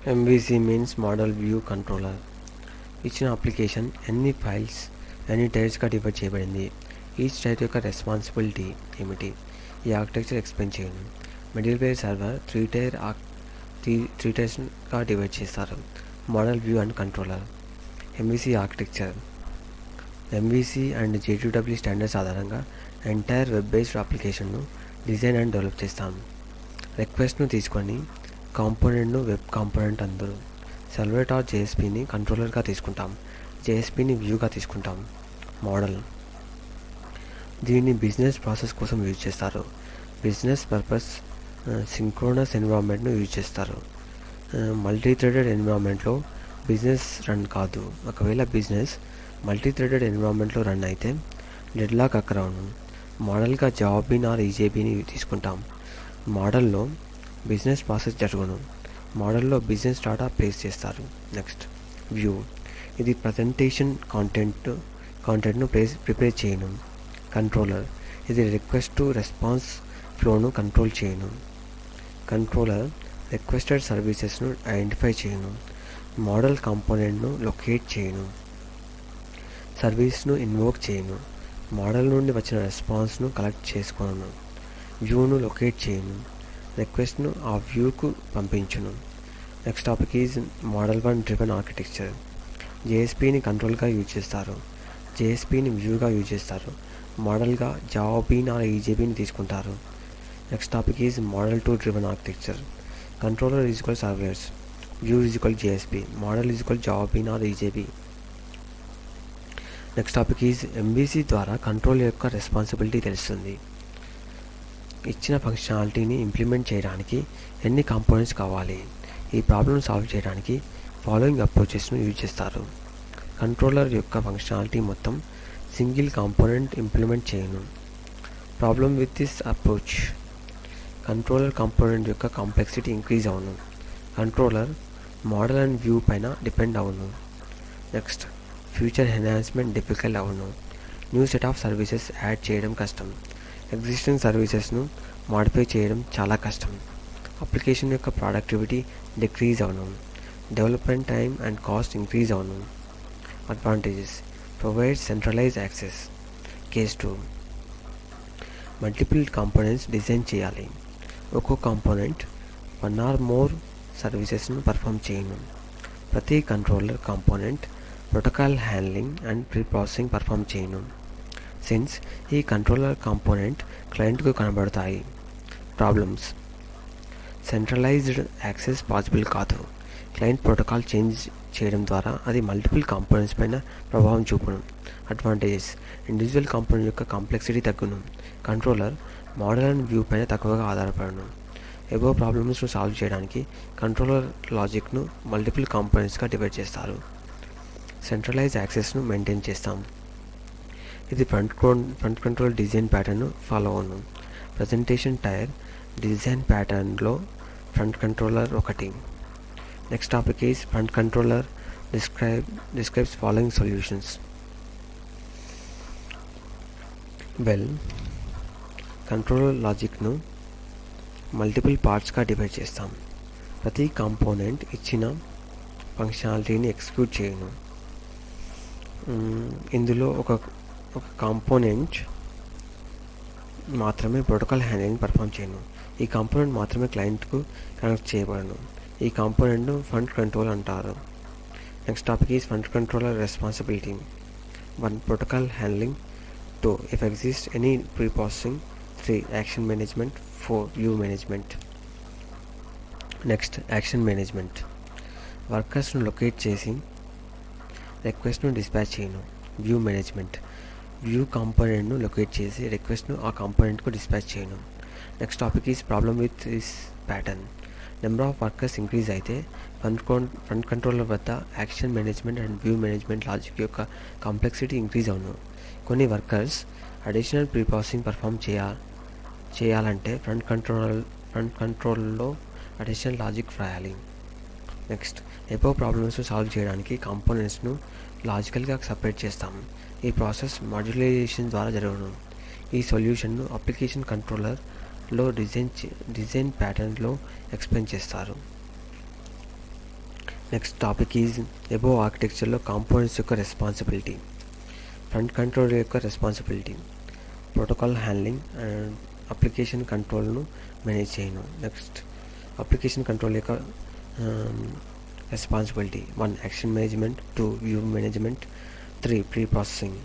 MVC means Model View Controller. ఇచ్చిన application ఎన్ని files ఎన్ని టైర్స్గా డివైడ్ చేయబడింది, ఈచ్ టైర్ యొక్క రెస్పాన్సిబిలిటీ ఏమిటి, ఈ ఆర్కిటెక్చర్ ఎక్స్ప్లెయిన్ చేయండి. మిడిల్వేర్ సర్వర్ త్రీ టైర్స్గా డివైడ్ చేస్తారు. Model view and controller. MVC architecture. MVC and J2EE standards ఆధారంగా ఎంటైర్ వెబ్ బేస్డ్ అప్లికేషన్ను డిజైన్ అండ్ డెవలప్ చేస్తాం. రిక్వెస్ట్ను తీసుకొని కాంపోనెంట్ను వెబ్ కాంపోనెంట్ అందరు. సర్వ్లెట్ ఆర్ జేఎస్పీని కంట్రోలర్గా తీసుకుంటాం, జేఎస్పీని వ్యూగా తీసుకుంటాం. మోడల్. దీన్ని బిజినెస్ ప్రాసెస్ కోసం యూజ్ చేస్తారు. బిజినెస్ పర్పస్ సింక్రోనస్ ఎన్విరాన్మెంట్ను యూజ్ చేస్తారు. మల్టీ థ్రెడెడ్ ఎన్విరాన్మెంట్లో బిజినెస్ రన్ కాదు. ఒకవేళ బిజినెస్ మల్టీ థ్రెడెడ్ ఎన్విరాన్మెంట్లో రన్ అయితే డెడ్లాక్ అక్కర్ అవును. మోడల్గా జాబీన్ ఆర్ ఈజేబీని తీసుకుంటాం. మోడల్లో బిజినెస్ ప్రాసెస్ జరుగును. మోడల్లో బిజినెస్ డాటా ప్లేస్ చేస్తారు. Next view. ఇది ప్రజెంటేషన్ కాంటెంట్ను ప్రిపేర్ చేయను. కంట్రోలర్. ఇది రిక్వెస్ట్ టు రెస్పాన్స్ ఫ్లోను కంట్రోల్ చేయను. కంట్రోలర్ రిక్వెస్టెడ్ సర్వీసెస్ను ఐడెంటిఫై చేయను. మోడల్ కాంపోనెంట్ను లొకేట్ చేయను. సర్వీస్ను ఇన్వోక్ చేయను. మోడల్ నుండి వచ్చిన రెస్పాన్స్ను కలెక్ట్ చేసుకోను. వ్యూను లొకేట్ చేయను. రిక్వెస్ట్ను ఆ వ్యూకు పంపించును. Next topic is model one driven architecture. జేఎస్పీని కంట్రోల్గా యూజ్ చేస్తారు, జేఎస్పీని వ్యూగా యూజ్ చేస్తారు. మోడల్గా జాబీన్ ఆర్ ఈజేబీని తీసుకుంటారు. Next topic is model two driven architecture. Controller is equal servers, view is equal JSP, model is equal JavaBean or EJB. Next topic is MVC ద్వారా control యొక్క రెస్పాన్సిబిలిటీ తెలుస్తుంది. ఇచ్చిన ఫంక్షనాలిటీని ఇంప్లిమెంట్ చేయడానికి ఎన్ని కాంపోనెంట్స్ కావాలి, ఈ ప్రాబ్లమ్ సాల్వ్ చేయడానికి ఫాలోయింగ్ అప్రోచెస్ను యూజ్ చేస్తారు. కంట్రోలర్ యొక్క ఫంక్షనాలిటీ మొత్తం సింగిల్ కాంపోనెంట్ ఇంప్లిమెంట్ చేయను. Problem with this approach. Controller component యొక్క కాంప్లెక్సిటీ ఇంక్రీజ్ అవును. కంట్రోలర్ మోడల్ అండ్ వ్యూ పైన డిపెండ్ అవును. నెక్స్ట్ ఫ్యూచర్ ఎన్హాన్స్మెంట్ డిఫికల్ట్ అవును. New set of services add చేయడం కష్టం. ఎగ్జిస్టింగ్ సర్వీసెస్ను మాడిఫై చేయడం చాలా కష్టం. అప్లికేషన్ యొక్క ప్రొడక్టివిటీ డిక్రీజ్ అవును. Development time and cost increase అవును. Advantages. Provide centralize access. Case 2. Multiple components design చేయాలి. ఒక్కో కాంపోనెంట్ వన్ ఆర్ మోర్ సర్వీసెస్ను పర్ఫామ్ చేయను. ప్రతి controller component protocol handling and pre processing perform చేయను. సిన్స్ ఈ కంట్రోలర్ కాంపోనెంట్ క్లయింట్కు కనబడతాయి. ప్రాబ్లమ్స్. సెంట్రలైజ్డ్ యాక్సెస్ పాసిబుల్ కాదు. క్లయింట్ ప్రోటోకాల్ చేంజ్ చేయడం ద్వారా అది మల్టిపుల్ కాంపోనెంట్స్ పైన ప్రభావం చూపును. అడ్వాంటేజెస్. ఇండివిజువల్ కాంపోనెంట్ యొక్క కాంప్లెక్సిటీ తగ్గును. కంట్రోలర్ మోడల్ అండ్ వ్యూ పైన తక్కువగా ఆధారపడను. ఎబో ప్రాబ్లమ్స్ను సాల్వ్ చేయడానికి కంట్రోలర్ లాజిక్ను మల్టిపుల్ కాంపోనెంట్స్గా డివైడ్ చేస్తారు. సెంట్రలైజ్ యాక్సెస్ను మెయింటైన్ చేస్తాం. ఇది ఫ్రంట్ కంట్రోల్ డిజైన్ ప్యాటర్న్ను ఫాలో అవును. ప్రజెంటేషన్ టైర్ డిజైన్ ప్యాటర్న్లో ఫ్రంట్ కంట్రోలర్ ఒకటి. Next topic is front controller describes following solutions. Controller లాజిక్ను మల్టిపుల్ పార్ట్స్గా డివైడ్ చేస్తాం. ప్రతి కాంపోనెంట్ ఇచ్చిన ఫంక్షనాలిటీని ఎగ్జిక్యూట్ చేయను. ఇందులో ఒక కాంపోనెంట్ మాత్రమే ప్రోటోకాల్ హ్యాండ్లింగ్ పర్ఫామ్ చేయను. ఈ కాంపోనెంట్ మాత్రమే క్లయింట్కు కనెక్ట్ చేయబడను. ఈ కాంపోనెంట్ను ఫ్రంట్ కంట్రోల్ అంటారు. Next topic is front controller responsibility. 1. Protocol handling. 2. If exist any pre processing. 3. Action management. 4. View management. Next action management. వర్కర్స్ను లొకేట్ చేసి రిక్వెస్ట్ను డిస్పాచ్ చేయను. View management. వ్యూ కాంపోనెంట్ను లొకేట్ చేసి రిక్వెస్ట్ను ఆ కాంపోనెంట్కు డిస్పాచ్ చేయను. Next topic is problem with this pattern. Number of workers increase అయితే ఫ్రంట్ కంట్రోలర్ వద్ద action management and view management logic యొక్క కాంప్లెక్సిటీ ఇంక్రీజ్ అవును. కొన్ని workers additional pre processing perform చేయాలంటే ఫ్రంట్ కంట్రోల్లో అడిషనల్ లాజిక్ వ్రాయాలి. నెక్స్ట్ ఎబో ప్రాబ్లమ్స్ను solve చేయడానికి కాంపోనెంట్స్ను లాజికల్గా సపరేట్ చేస్తాము. ఈ ప్రాసెస్ మాడ్యులైజేషన్ ద్వారా జరుగును. ఈ సొల్యూషన్ను అప్లికేషన్ కంట్రోలర్లో డిజైన్ ప్యాటర్న్లో ఎక్స్ప్లెయిన్ చేస్తారు. నెక్స్ట్ టాపిక్ ఈజ్ ఎబో ఆర్కిటెక్చర్లో కాంపోనెంట్స్ యొక్క రెస్పాన్సిబిలిటీ. ఫ్రంట్ కంట్రోల్ యొక్క responsibility protocol handling and application కంట్రోల్ను మేనేజ్ చేయను. నెక్స్ట్ అప్లికేషన్ కంట్రోల్ యొక్క responsibility 1 action management, 2 view management, 3 pre processing.